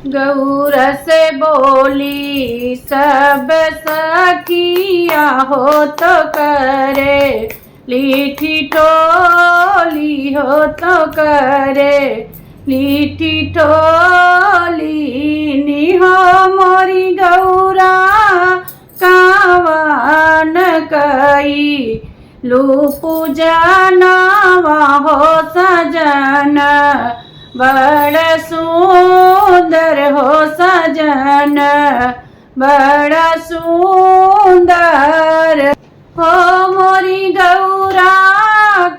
गौर से बोली सब सखिया हो तो करे लीठी ठोली हो तो करे लीठी ठोली निहो मोरी गौरा कावन कई लू पूजनवा हो सजन बड़ सुंदर हो सजन बड़ा सुंदर हो मोरी गौरा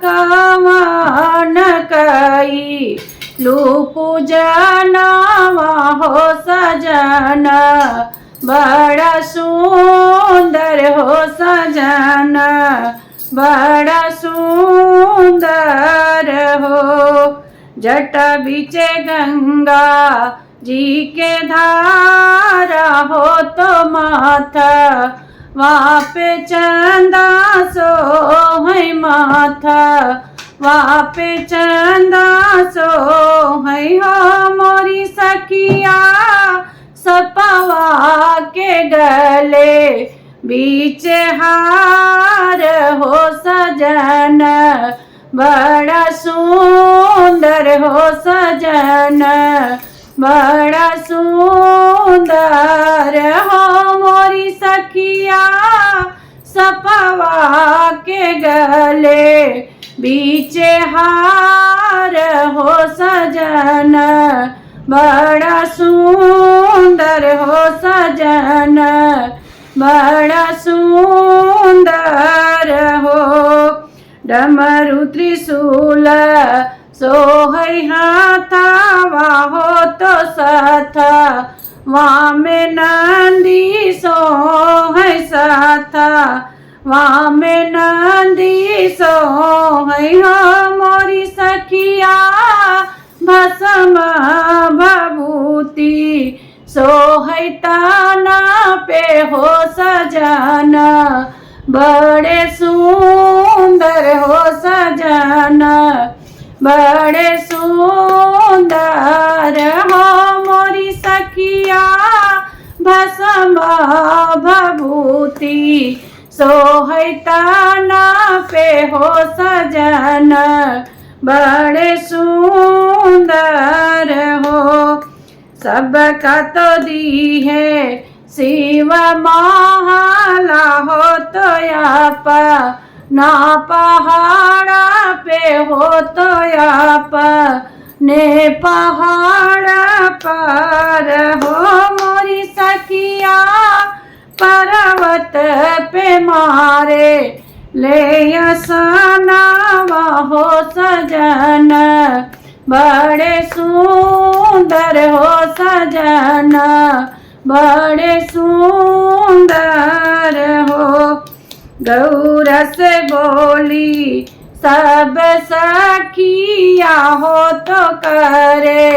कवन कई लू पूजनवा हो सजन बड़ा सुंदर हो सजन बड़ा सुंदर हो। जट बीचे गंगा जी के धारा हो तो माथा वहाँ पे चंदा सो है माथा वहाँ पे चंदा सो है हो मोरी सखिया सपवा के गले बीच हार हो सजन बड़ा सुंदर हो सजन बड़ा सुंदर हो मोरी सखिया सपवा के गले बीच हार हो सजन बड़ा सुंदर हो सजन बड़ा सुंदर हो। डमरू त्रिशूल सोहै हाथावा हो तो साथा वहाँ में नंदी सोहै साथा वहाँ में नंदी सोहै हो मोरी सखिया भस्म भभूति सोहै ताना पे हो सजन बड़े सुंदर हो सजन बड़े सुंदर हो मोरी सखिया भस्म भभूति सोहै ताना पे हो सजन बड़े सुंदर हो। सबका तो दी है शिव माला हो तो आप ना पहाड़ा पे हो तो आप ने पहाड़ पर हो मोरी सखिया पर्वत पे मारे ले सनावा हो सजन बड़े सुंदर हो सजन बड़े सुंदर हो। गौर से बोली सब सखिया हो तो करे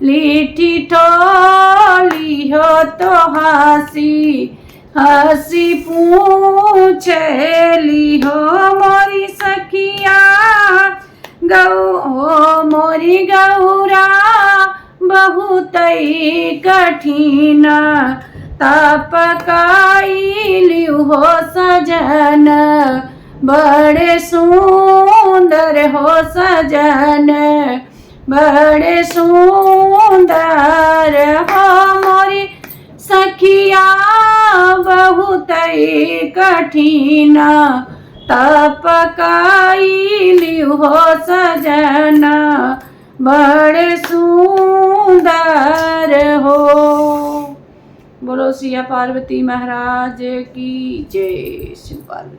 लीठी ठोली हो तो हंसी हंसी पूछेली हो मोरी सखिया गौ मोरी गौरा बहुत कठिन तपकाई हो सजन बड़े सुंदर हो सजन बड़े सुंदर हो मोरी सखिया बहुत कठिन तपकाई हो सजन बड़े सुंदर हो। बोलो सिया पार्वती महाराज की जय। शिव पार्वती।